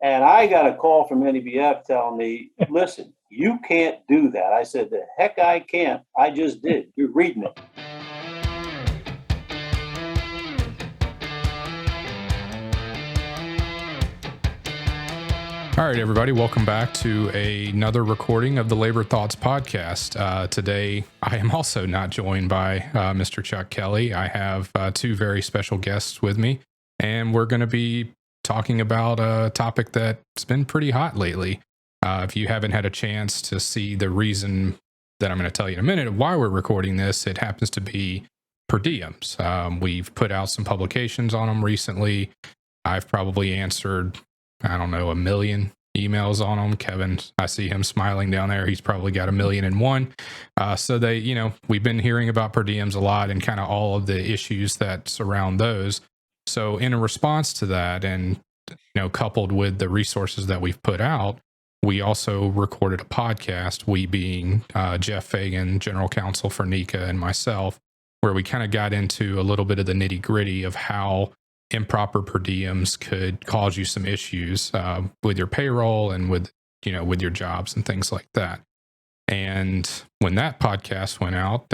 And I got a call from NEBF telling me, listen, you can't do that. I said, the heck I can't. I just did. You're reading it. All right, everybody, welcome back to another recording of the Labor Thoughts podcast. Today, I am also not joined by Mr. Chuck Kelly. I have two very special guests with me, and we're going to be talking about a topic that's been pretty hot lately. If you haven't had a chance to see the reason that I'm going to tell you in a minute of why we're recording this, it happens to be Per Diems. We've put out some publications on them recently. I've probably answered, I don't know, 1 million emails on them. Kevin, I see him smiling down there. He's probably got 1,000,001. So we've been hearing about per diems a lot and kind of all of the issues that surround those. So in a response to that, and coupled with the resources that we've put out, we also recorded a podcast, we being Jeff Fagan, General Counsel for NECA, and myself, where we kind of got into a little bit of the nitty gritty of how improper per diems could cause you some issues with your payroll and with your jobs and things like that. And when that podcast went out,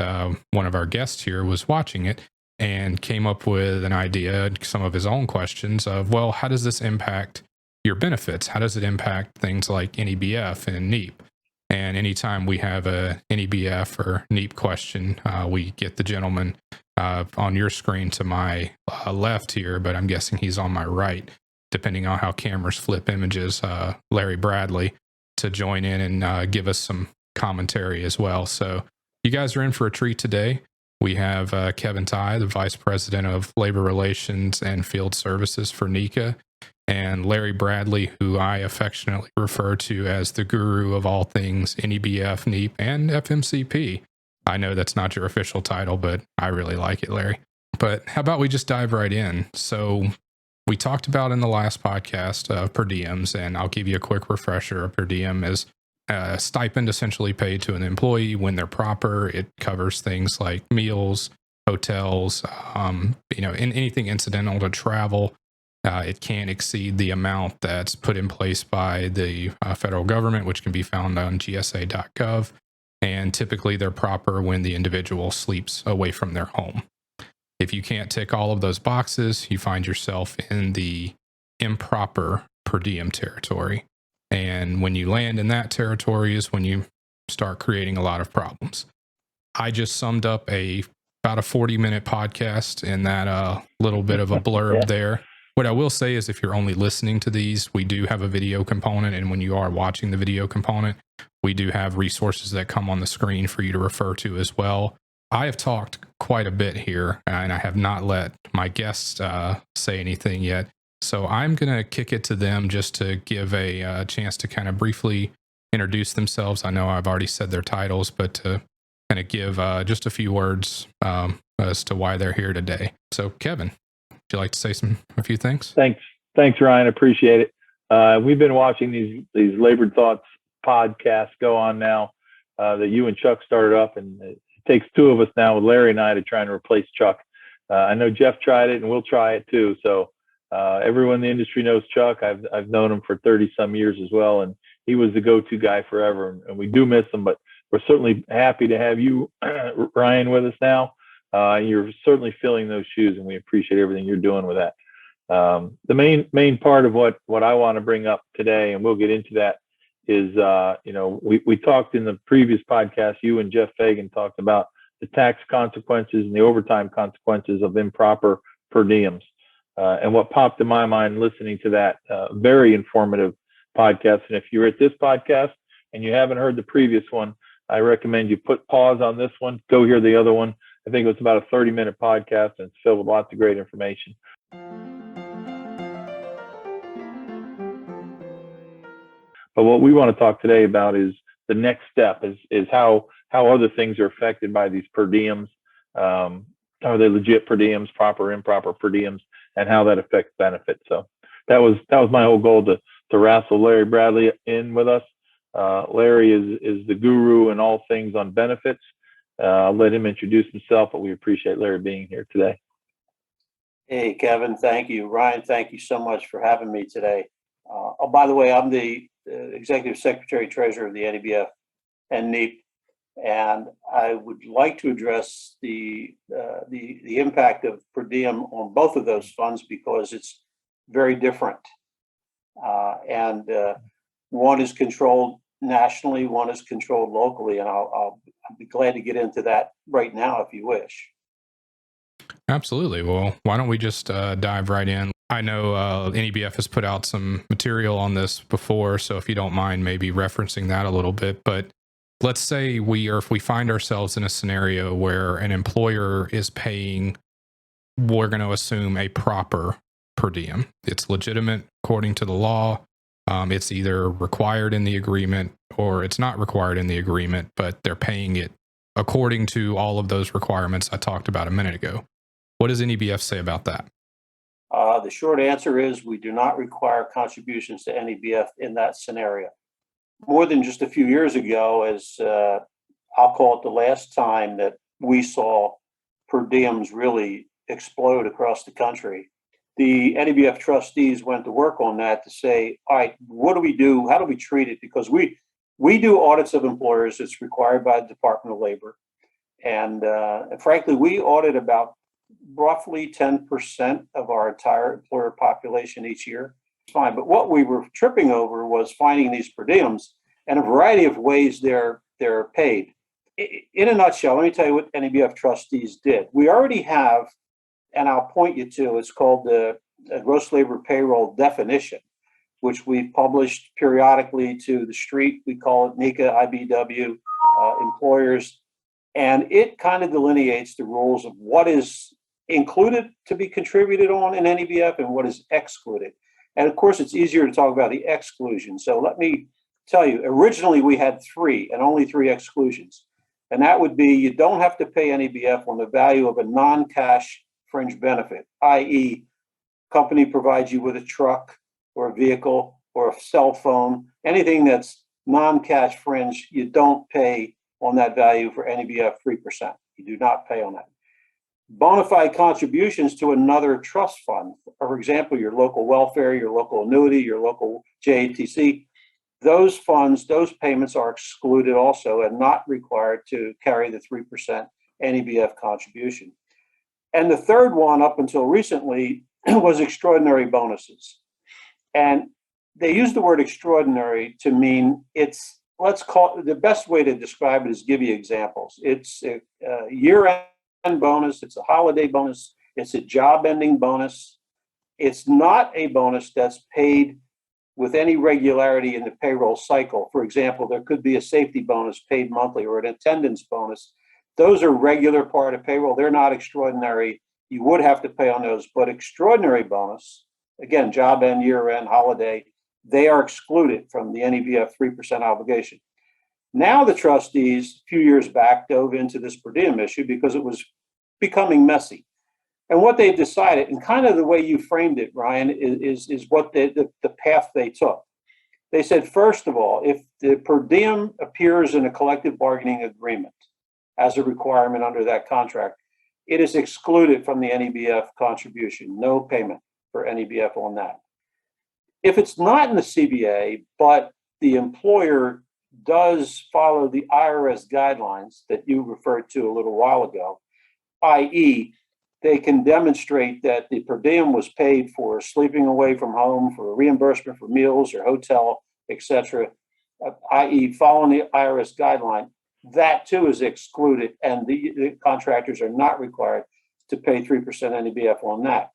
one of our guests here was watching it and came up with an idea, some of his own questions of, well, how does this impact your benefits? How does it impact things like NEBF and NEAP? And anytime we have a NEBF or NEAP question, we get the gentleman on your screen to my left here, but I'm guessing he's on my right, depending on how cameras flip images, Larry Bradley, to join in and give us some commentary as well. So you guys are in for a treat today. We have Kevin Tighe, the Vice President of Labor Relations and Field Services for NECA, and Larry Bradley, who I affectionately refer to as the guru of all things NEBF, NEAP, and FMCP. I know that's not your official title, but I really like it, Larry. But how about we just dive right in? So we talked about in the last podcast per diems, and I'll give you a quick refresher. A per diem is a stipend essentially paid to an employee when they're proper. It covers things like meals, hotels, anything incidental to travel. It can't exceed the amount that's put in place by the federal government, which can be found on gsa.gov. And typically they're proper when the individual sleeps away from their home. If you can't tick all of those boxes, you find yourself in the improper per diem territory. And when you land in that territory is when you start creating a lot of problems. I just summed up about a 40-minute podcast in that little bit of a blurb there. What I will say is if you're only listening to these, we do have a video component. And when you are watching the video component, we do have resources that come on the screen for you to refer to as well. I have talked quite a bit here, and I have not let my guests say anything yet. So I'm going to kick it to them just to give a chance to kind of briefly introduce themselves. I know I've already said their titles, but to kind of give just a few words as to why they're here today. So Kevin, would you like to say a few things? Thanks, Ryan. Appreciate it. We've been watching these Labor Thoughts podcasts go on now that you and Chuck started up, and it takes two of us now with Larry and I to try and replace Chuck. I know Jeff tried it, and we'll try it too. So everyone in the industry knows Chuck. I've known him for 30 some years as well, and he was the go-to guy forever. And we do miss him, but we're certainly happy to have you, Ryan, with us now. You're certainly filling those shoes, and we appreciate everything you're doing with that. The main part of what I want to bring up today, and we'll get into that, is we talked in the previous podcast, you and Jeff Fagan talked about the tax consequences and the overtime consequences of improper per diems. And what popped in my mind listening to that very informative podcast, and if you're at this podcast and you haven't heard the previous one, I recommend you put pause on this one, go hear the other one. I think it was about a 30-minute podcast, and it's filled with lots of great information. But what we want to talk today about is the next step is how other things are affected by these per diems. Are they legit per diems, proper, improper per diems, and how that affects benefits. So that was my whole goal to wrestle Larry Bradley in with us. Larry is the guru in all things on benefits. I'll let him introduce himself, but we appreciate Larry being here today. Hey, Kevin, thank you. Ryan, thank you so much for having me today. By the way, I'm the Executive Secretary Treasurer of the NEBF and NEAP, and I would like to address the impact of per diem on both of those funds because it's very different. And one is controlled nationally, one is controlled locally, and I'll be glad to get into that right now if you wish. Absolutely. Well, why don't we just dive right in? I know NEBF has put out some material on this before, so if you don't mind maybe referencing that a little bit. But let's say if we find ourselves in a scenario where an employer is paying, we're going to assume a proper per diem. It's legitimate according to the law. It's either required in the agreement or it's not required in the agreement, but they're paying it according to all of those requirements I talked about a minute ago. What does NEBF say about that? The short answer is we do not require contributions to NEBF in that scenario. More than just a few years ago, as I'll call it the last time that we saw per diems really explode across the country, the NEBF trustees went to work on that to say, all right, what do we do? How do we treat it? Because we do audits of employers. It's required by the Department of Labor. And frankly, we audit about roughly 10% of our entire employer population each year. It's fine. But what we were tripping over was finding these per diems and a variety of ways they're paid. In a nutshell, let me tell you what NEBF trustees did. We already have, and I'll point you to, it's called the gross labor payroll definition, which we've published periodically to the street. We call it NECA, IBW, employers. And it kind of delineates the rules of what is included to be contributed on in NEBF and what is excluded. And of course, it's easier to talk about the exclusion. So let me tell you, originally we had 3 and only 3 exclusions. And that would be you don't have to pay NEBF on the value of a non-cash fringe benefit, i.e. company provides you with a truck or a vehicle or a cell phone, anything that's non-cash fringe, you don't pay on that value for NEBF 3%. You do not pay on that. Bona fide contributions to another trust fund, for example, your local welfare, your local annuity, your local JATC, those funds, those payments are excluded also and not required to carry the 3% NEBF contribution. And the third one, up until recently, was extraordinary bonuses. And they use the word extraordinary to mean it's, let's call it, the best way to describe it is give you examples. It's a year-end bonus, it's a holiday bonus, it's a job-ending bonus. It's not a bonus that's paid with any regularity in the payroll cycle. For example, there could be a safety bonus paid monthly or an attendance bonus. Those are regular part of payroll. They're not extraordinary. You would have to pay on those, but extraordinary bonus, again, job end, year end, holiday, they are excluded from the NEBF 3% obligation. Now the trustees, a few years back, dove into this per diem issue because it was becoming messy. And what they've decided, and kind of the way you framed it, Ryan, is what the path they took. They said, first of all, if the per diem appears in a collective bargaining agreement as a requirement under that contract, it is excluded from the NEBF contribution, no payment for NEBF on that. If it's not in the CBA, but the employer does follow the IRS guidelines that you referred to a little while ago, i.e., they can demonstrate that the per diem was paid for sleeping away from home, for reimbursement for meals or hotel, etc., i.e., following the IRS guideline, that too is excluded, and the contractors are not required to pay 3% NEBF on that.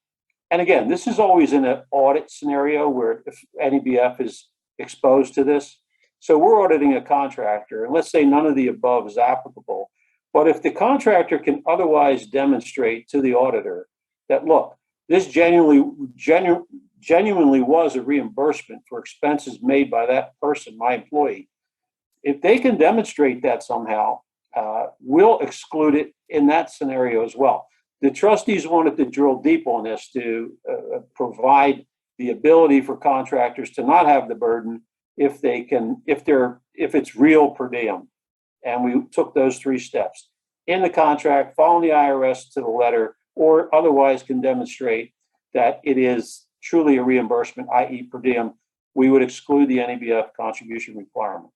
And again, this is always in an audit scenario where if NEBF is exposed to this. So we're auditing a contractor, and let's say none of the above is applicable. But if the contractor can otherwise demonstrate to the auditor that, look, this genuinely was a reimbursement for expenses made by that person, my employee, if they can demonstrate that somehow, we'll exclude it in that scenario as well. The trustees wanted to drill deep on this to provide the ability for contractors to not have the burden if it's real per diem. And we took those 3 steps in the contract, following the IRS to the letter, or otherwise can demonstrate that it is truly a reimbursement, i.e. per diem. we would exclude the NEBF contribution requirement.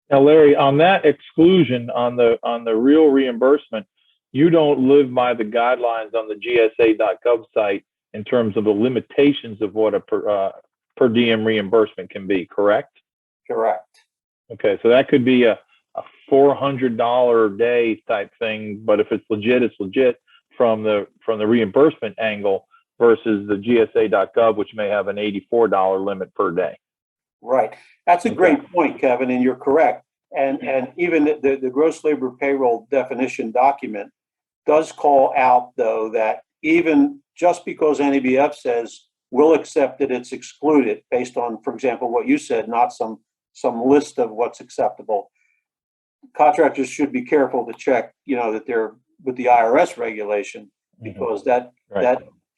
Now, Larry, on that exclusion on the real reimbursement, you don't live by the guidelines on the GSA.gov site in terms of the limitations of what a per diem reimbursement can be, correct? Correct. Okay, so that could be a $400 a day type thing, but if it's legit from the reimbursement angle versus the GSA.gov, which may have an $84 limit per day. Right. That's a great point, Kevin, and you're correct. And even the gross labor payroll definition document does call out, though, that even just because NEBF says we'll accept that it's excluded based on, for example, what you said, not some list of what's acceptable. Contractors should be careful to check, that they're with the IRS regulation, because that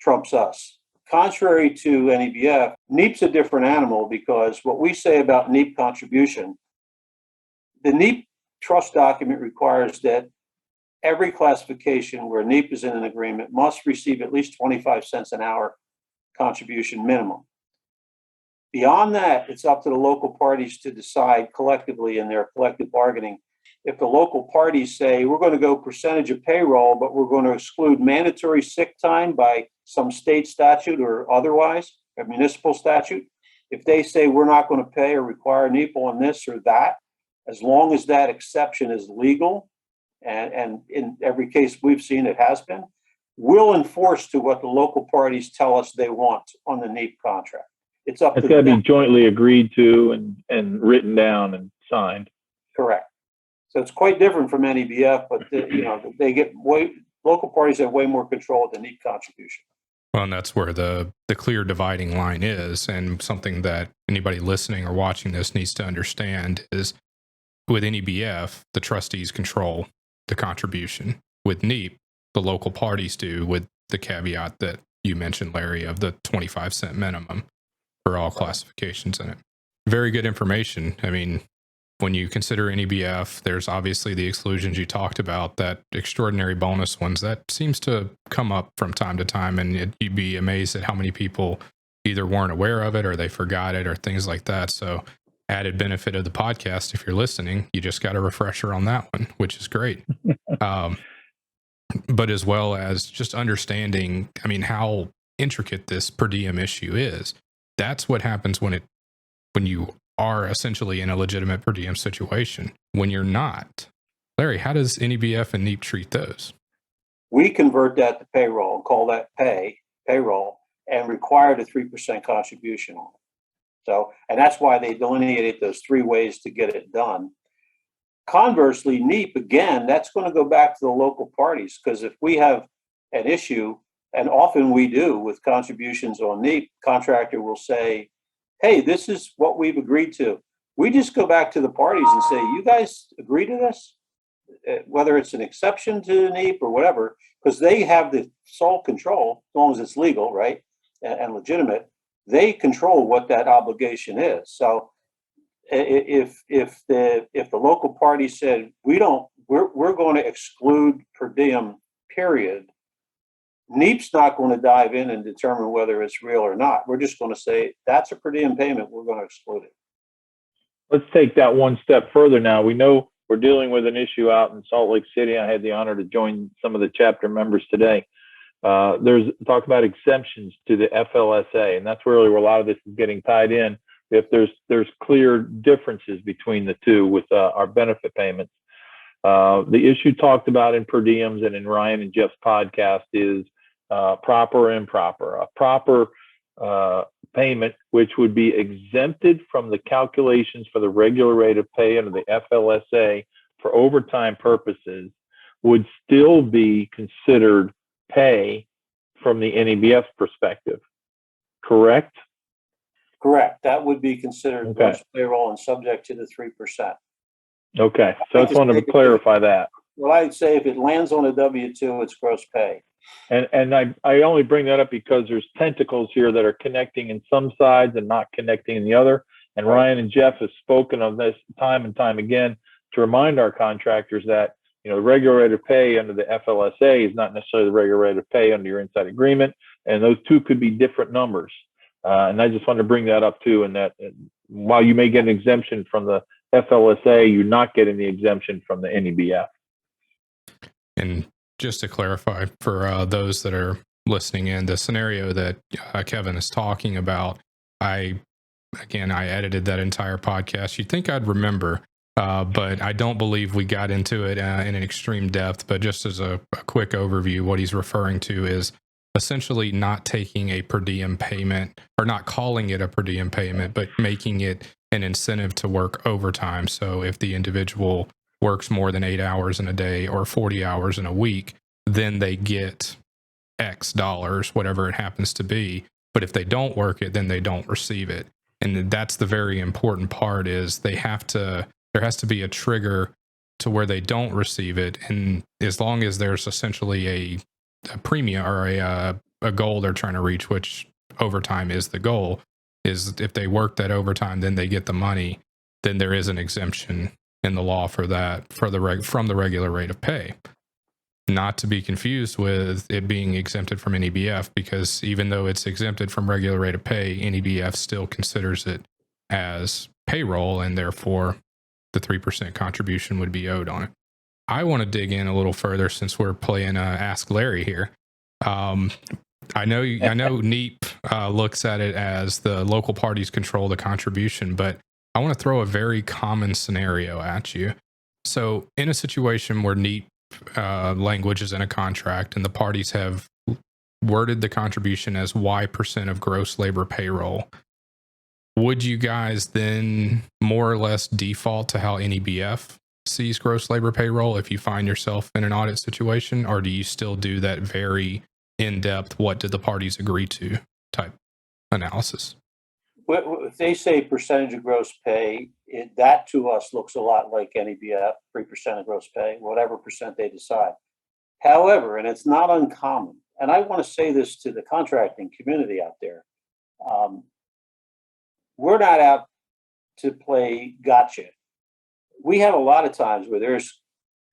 trumps us. Contrary to NEBF, NEAP's a different animal, because what we say about NEAP contribution, the NEAP trust document requires that every classification where NEAP is in an agreement must receive at least 25 cents an hour contribution minimum. Beyond that, it's up to the local parties to decide collectively in their collective bargaining. If the local parties say, we're going to go percentage of payroll, but we're going to exclude mandatory sick time by some state statute or otherwise, a municipal statute, if they say we're not going to pay or require NEAP on this or that, as long as that exception is legal, and in every case we've seen it has been, we'll enforce to what the local parties tell us they want on the NEAP contract. It's up to them. It's got to be jointly agreed to and written down and signed. Correct. So it's quite different from NEBF, but they get local parties have way more control of the NEAP contribution. Well, and that's where the clear dividing line is, and something that anybody listening or watching this needs to understand is with NEBF, the trustees control the contribution. With NEAP, the local parties do, with the caveat that you mentioned, Larry, of the 25-cent minimum for all classifications in it. Very good information. I mean, when you consider NEBF, there's obviously the exclusions you talked about, that extraordinary bonus ones that seems to come up from time to time, and you'd be amazed at how many people either weren't aware of it or they forgot it or things like that. So added benefit of the podcast, if you're listening, you just got a refresher on that one, which is great. But as well as just understanding, I mean, how intricate this per diem issue is. That's what happens when you are essentially in a legitimate per diem situation. When you're not, Larry, how does NEBF and NEAP treat those? We convert that to payroll and call that payroll, and require the 3% contribution on it. So, and that's why they delineated those three ways to get it done. Conversely, NEAP, again, that's going to go back to the local parties, because if we have an issue, and often we do with contributions on NEAP, contractor will say, hey, this is what we've agreed to. We just go back to the parties and say, you guys agree to this? Whether it's an exception to NEAP or whatever, because they have the sole control, as long as it's legal, right, and legitimate, they control what that obligation is. So if the local party said, we're going to exclude per diem, period, NEAP's not going to dive in and determine whether it's real or not. We're just going to say, that's a per diem payment, we're going to exclude it. Let's take that one step further now. We know we're dealing with an issue out in Salt Lake City. I had the honor to join some of the chapter members today. There's talk about exemptions to the FLSA, and that's really where a lot of this is getting tied in. If there's clear differences between the two with our benefit payments. The issue talked about in per diems and in Ryan and Jeff's podcast is proper or improper. A proper payment, which would be exempted from the calculations for the regular rate of pay under the FLSA for overtime purposes, would still be considered pay from the NEBF perspective, correct? Correct. That would be considered gross payroll and subject to the 3%. Okay, so I just wanted to clarify that. Well, I'd say if it lands on a W-2, it's gross pay. And I only bring that up because there's tentacles here that are connecting in some sides and not connecting in the other. And Ryan and Jeff have spoken of this time and time again to remind our contractors that, the regular rate of pay under the FLSA is not necessarily the regular rate of pay under your inside agreement. And those two could be different numbers. And I just wanted to bring that up too. And that while you may get an exemption from the FLSA, you're not getting the exemption from the NEBF. And just to clarify for those that are listening in, the scenario that Kevin is talking about, I edited that entire podcast. You'd think I'd remember, but I don't believe we got into it in an extreme depth. But just as a quick overview, what he's referring to is essentially not taking a per diem payment, or not calling it a per diem payment, but making it an incentive to work overtime. So if the individual works more than 8 hours in a day or 40 hours in a week, then they get X dollars, whatever it happens to be. But if they don't work it, then they don't receive it. And that's the very important part, is there has to be a trigger to where they don't receive it. And as long as there's essentially a premium or a goal they're trying to reach, which overtime is the goal, is if they work that overtime, then they get the money, then there is an exemption in the law for that, from the regular rate of pay. Not to be confused with it being exempted from NEBF, because even though it's exempted from regular rate of pay, NEBF still considers it as payroll, and therefore the 3% contribution would be owed on it. I want to dig in a little further, since we're playing Ask Larry here. I know NEAP looks at it as the local parties control the contribution, but I want to throw a very common scenario at you. So in a situation where NEAP language is in a contract and the parties have worded the contribution as Y% of gross labor payroll, would you guys then more or less default to how NEBF sees gross labor payroll if you find yourself in an audit situation, or do you still do that very in-depth, what did the parties agree to type analysis? If they say percentage of gross pay, that to us looks a lot like NEBF, 3% of gross pay, whatever percent they decide. However, and it's not uncommon, and I want to say this to the contracting community out there, we're not out to play gotcha. We have a lot of times where there's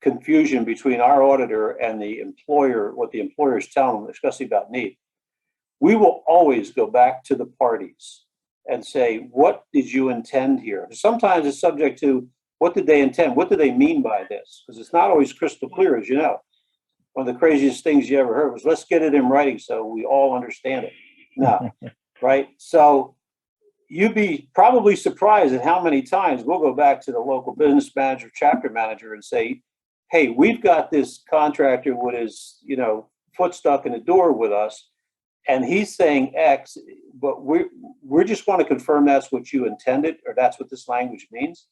confusion between our auditor and the employer, what the employer is telling them, especially about NEAP. We will always go back to the parties and say, what did you intend here? Sometimes it's subject to, what did they intend? What do they mean by this? Because it's not always crystal clear, as you know. One of the craziest things you ever heard was, let's get it in writing so we all understand it. No, right? So you'd be probably surprised at how many times we'll go back to the local business manager, chapter manager, and say, hey, we've got this contractor with his, foot stuck in the door with us, and he's saying X, but we just want to confirm that's what you intended, or that's what this language means.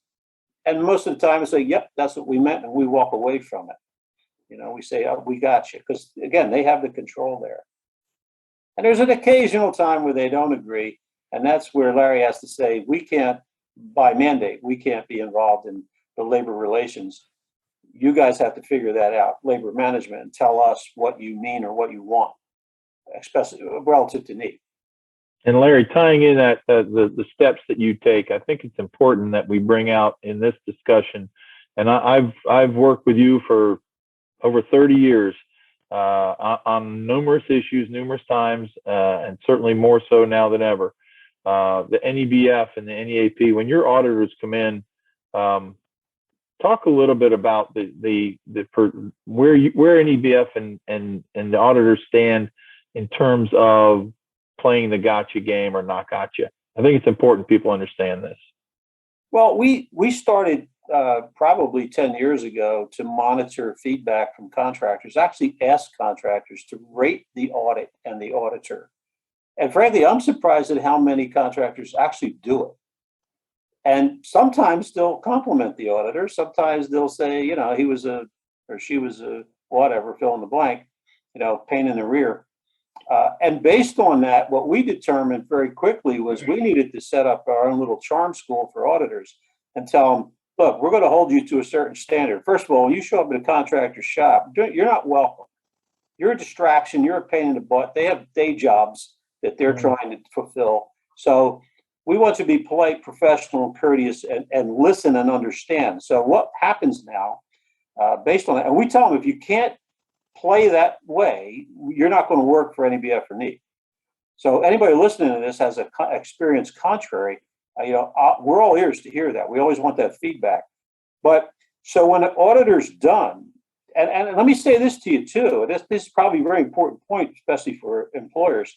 And most of the time, I say, yep, that's what we meant, and we walk away from it. We say, oh, we got you, because again, they have the control there. And there's an occasional time where they don't agree, and that's where Larry has to say, we can't, by mandate, we can't be involved in the labor relations. You guys have to figure that out, labor management, and tell us what you mean or what you want, especially relative to NEAP. And Larry, tying in that the steps that you take, I think it's important that we bring out in this discussion. And I've worked with you for over 30 years on numerous issues, numerous times, and certainly more so now than ever. The NEBF and the NEAP, when your auditors come in, talk a little bit about where NEBF and the auditors stand in terms of playing the gotcha game or not gotcha. I think it's important people understand this. Well, we started probably 10 years ago to monitor feedback from contractors, actually ask contractors to rate the audit and the auditor. And frankly, I'm surprised at how many contractors actually do it. And sometimes they'll compliment the auditor. Sometimes they'll say, he was or she was a whatever, fill in the blank, pain in the rear. And based on that, what we determined very quickly was we needed to set up our own little charm school for auditors and tell them, look, we're going to hold you to a certain standard. First of all, when you show up at a contractor's shop, you're not welcome. You're a distraction. You're a pain in the butt. They have day jobs that they're trying to fulfill. So we want to be polite, professional, and courteous, and listen and understand. So what happens now, based on that, and we tell them, if you can't play that way, you're not going to work for NEBF or NEAP. So anybody listening to this has a experience contrary. We're all ears to hear that. We always want that feedback. But so when an auditor's done, and let me say this to you too, this is probably a very important point, especially for employers.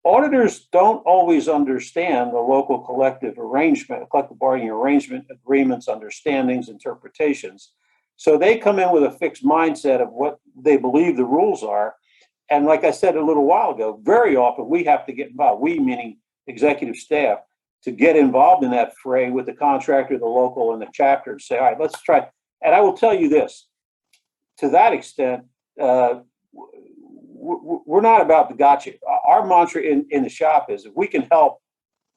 Auditors don't always understand the local collective bargaining arrangement, agreements, understandings, interpretations. So they come in with a fixed mindset of what they believe the rules are. And like I said a little while ago, very often we have to get involved, we meaning executive staff, to get involved in that fray with the contractor, the local, and the chapter and say, all right, let's try. And I will tell you this, to that extent, we're not about the gotcha. Our mantra in the shop is if we can help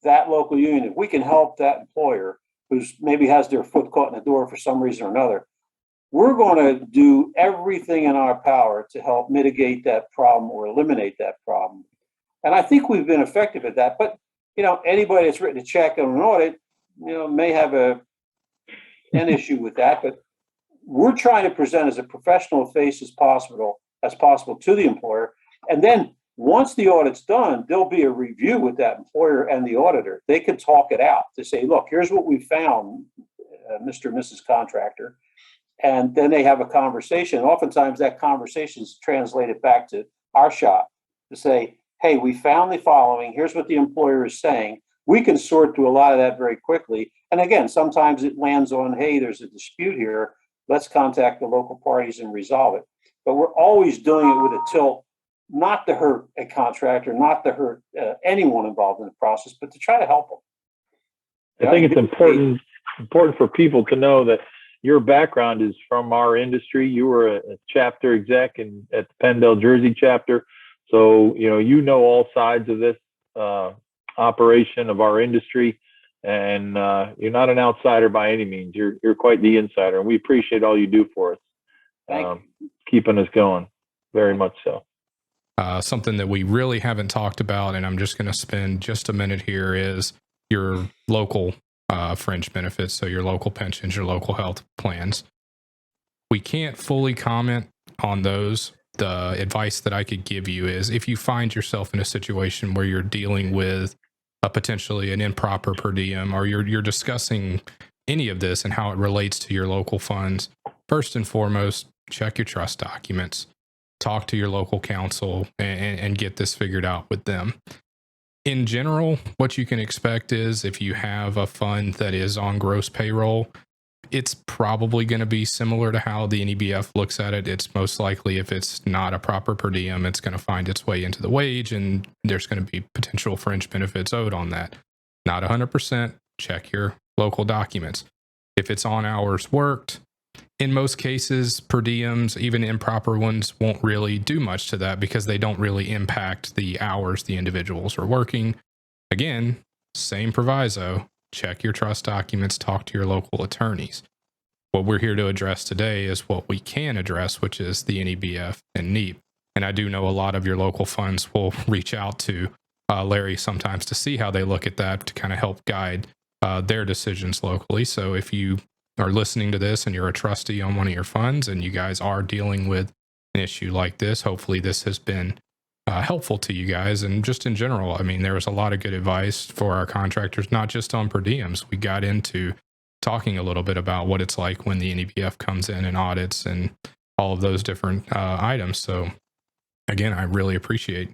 that local union, if we can help that employer who's maybe has their foot caught in the door for some reason or another, we're going to do everything in our power to help mitigate that problem or eliminate that problem. And I think we've been effective at that. But, anybody that's written a check on an audit, may have an issue with that. But we're trying to present as a professional face as possible to the employer. And then once the audit's done, there'll be a review with that employer and the auditor. They can talk it out to say, look, here's what we found, Mr. and Mrs. Contractor. And then they have a conversation. Oftentimes that conversation is translated back to our shop to say, hey, we found the following. Here's what the employer is saying. We can sort through a lot of that very quickly. And again, sometimes it lands on, hey, there's a dispute here. Let's contact the local parties and resolve it. But we're always doing it with a tilt, not to hurt a contractor, not to hurt anyone involved in the process, but to try to help them. I think it's important for people to know that your background is from our industry. You were a chapter exec at the Penndale, Jersey chapter. So, you know all sides of this operation of our industry. And you're not an outsider by any means. You're quite the insider. And we appreciate all you do for us, keeping us going. Very much so. Something that we really haven't talked about, and I'm just going to spend just a minute here, is your local fringe benefits. So your local pensions, your local health plans. We can't fully comment on those. The advice that I could give you is if you find yourself in a situation where you're dealing with potentially an improper per diem, or you're discussing any of this and how it relates to your local funds, first and foremost, check your trust documents, talk to your local counsel, and get this figured out with them. In general, what you can expect is if you have a fund that is on gross payroll, it's probably going to be similar to how the NEBF looks at it. It's most likely, if it's not a proper per diem, it's going to find its way into the wage, and there's going to be potential fringe benefits owed on that. Not 100%, check your local documents. If it's on hours worked, in most cases, per diems, even improper ones, won't really do much to that because they don't really impact the hours the individuals are working. Again, same proviso. Check your trust documents, talk to your local attorneys. What we're here to address today is what we can address, which is the NEBF and NEAP. And I do know a lot of your local funds will reach out to Larry sometimes to see how they look at that, to kind of help guide their decisions locally. So if you are listening to this and you're a trustee on one of your funds and you guys are dealing with an issue like this, hopefully this has been helpful to you guys. And just in general, I mean, there was a lot of good advice for our contractors, not just on per diems. We got into talking a little bit about what it's like when the NEBF comes in and audits and all of those different items. So again, I really appreciate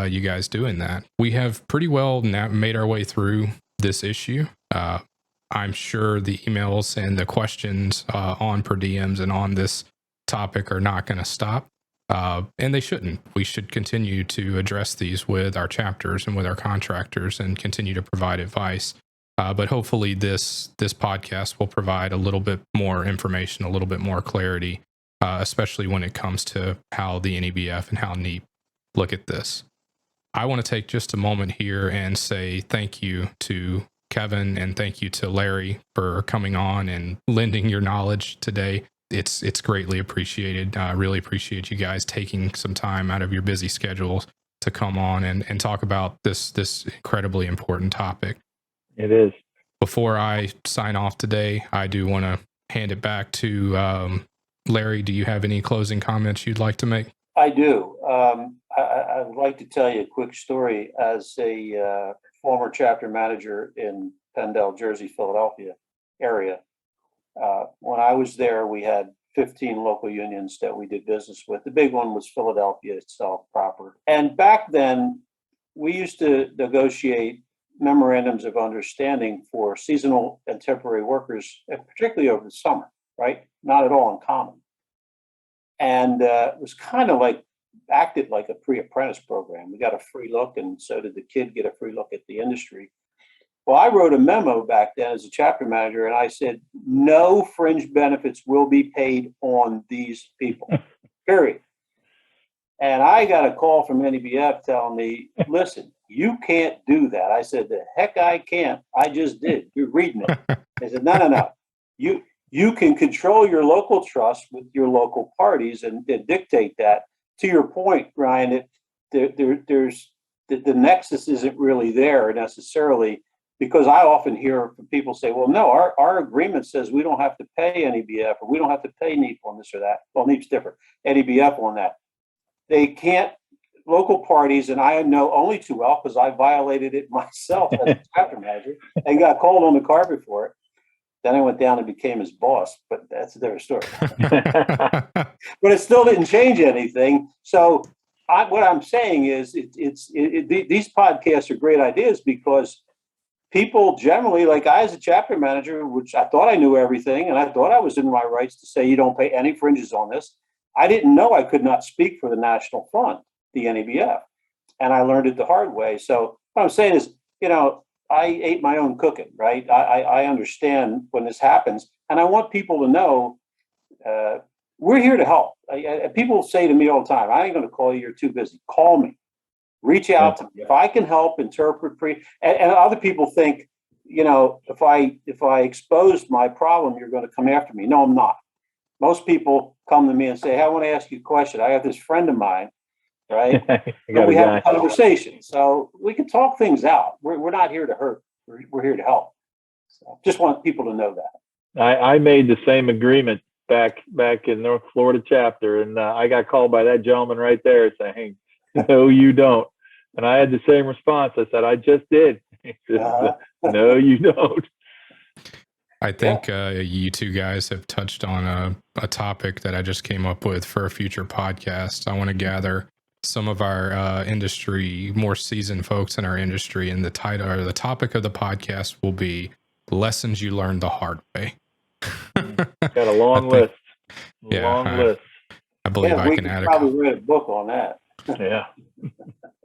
you guys doing that. We have pretty well made our way through this issue. I'm sure the emails and the questions on per diems and on this topic are not going to stop. And they shouldn't. We should continue to address these with our chapters and with our contractors and continue to provide advice. But hopefully this podcast will provide a little bit more information, a little bit more clarity, especially when it comes to how the NEBF and how NEAP look at this. I want to take just a moment here and say thank you to Kevin and thank you to Larry for coming on and lending your knowledge today. It's greatly appreciated. I really appreciate you guys taking some time out of your busy schedules to come on and talk about this incredibly important topic. It is. Before I sign off today, I do want to hand it back to Larry. Do you have any closing comments you'd like to make? I do. I'd like to tell you a quick story as a former chapter manager in Pendle, Jersey, Philadelphia area. When I was there, we had 15 local unions that we did business with. The big one was Philadelphia itself proper. And back then, we used to negotiate memorandums of understanding for seasonal and temporary workers, particularly over the summer, right? Not at all uncommon. And it was kind of like acted like a pre-apprentice program. We got a free look, and so did the kid get a free look at the industry. Well, I wrote a memo back then as a chapter manager, and I said, no fringe benefits will be paid on these people, period. And I got a call from NEBF telling me, listen, you can't do that. I said, the heck I can't. I just did. You're reading it. They said, no. You can control your local trust with your local parties and dictate that. To your point, Ryan, there's the nexus isn't really there necessarily, because I often hear from people say, well, no, our agreement says we don't have to pay NEBF or we don't have to pay NEAP on this or that. Well, NEAP's different. NEBF on that. They can't, local parties, and I know only too well because I violated it myself as a chapter manager and got called on the carpet for it. Then I went down and became his boss, but that's a different story. But it still didn't change anything. So what I'm saying is these podcasts are great ideas because people generally, like I as a chapter manager, which I thought I knew everything, and I thought I was in my rights to say you don't pay any fringes on this. I didn't know I could not speak for the National Fund, the NEBF, and I learned it the hard way. So what I'm saying is, I ate my own cooking, right? I understand when this happens, and I want people to know we're here to help. People say to me all the time, I ain't going to call you, you're too busy. Call me. Reach out to me. If I can help interpret and other people think, if I expose my problem, you're going to come after me. No, I'm not. Most people come to me and say, hey, I want to ask you a question. I have this friend of mine, right? And we have a conversation. So we can talk things out. We're not here to hurt. We're here to help. So just want people to know that. I made the same agreement back in North Florida chapter, and I got called by that gentleman right there saying, no, you don't. And I had the same response. I said, I just did. He said, no, you don't. I think you two guys have touched on a topic that I just came up with for a future podcast. I want to gather some of our industry, more seasoned folks in our industry, and the title or the topic of the podcast will be lessons you learned the hard way. Got a long list. Long list. I believe I can add probably read a book on that. Yeah.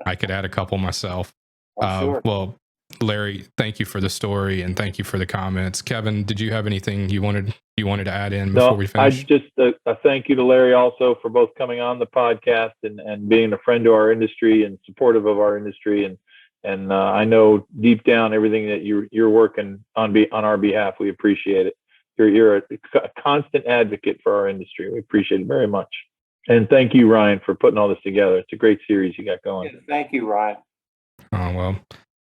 I could add a couple myself. Sure. Well, Larry, thank you for the story and thank you for the comments. Kevin, did you have anything you wanted to add in before we finish? I just a thank you to Larry also for both coming on the podcast and being a friend to our industry and supportive of our industry. And I know deep down everything that you're working on our behalf. We appreciate it. You're a constant advocate for our industry. We appreciate it very much. And thank you, Ryan, for putting all this together. It's a great series you got going. Yeah, thank you, Ryan. Oh, well,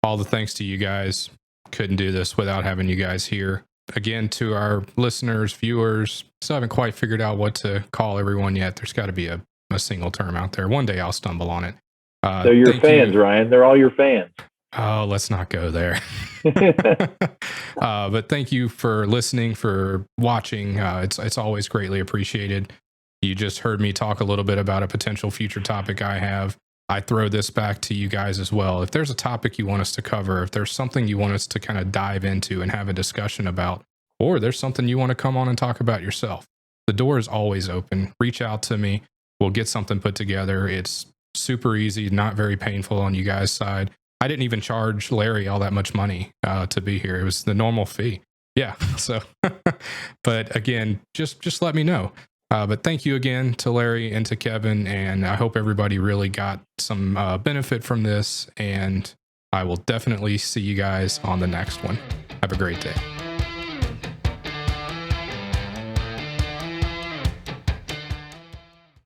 all the thanks to you guys. Couldn't do this without having you guys here. Again, to our listeners, viewers, still haven't quite figured out what to call everyone yet. There's got to be a single term out there. One day I'll stumble on it. They're your fans, Ryan. They're all your fans. Oh, let's not go there. But thank you for listening, for watching. It's always greatly appreciated. You just heard me talk a little bit about a potential future topic I have. I throw this back to you guys as well. If there's a topic you want us to cover, if there's something you want us to kind of dive into and have a discussion about, or there's something you want to come on and talk about yourself, the door is always open. Reach out to me. We'll get something put together. It's super easy, not very painful on you guys' side. I didn't even charge Larry all that much money to be here. It was the normal fee. Yeah. So, but again, just let me know. But thank you again to Larry and to Kevin, and I hope everybody really got some benefit from this, and I will definitely see you guys on the next one. Have a great day.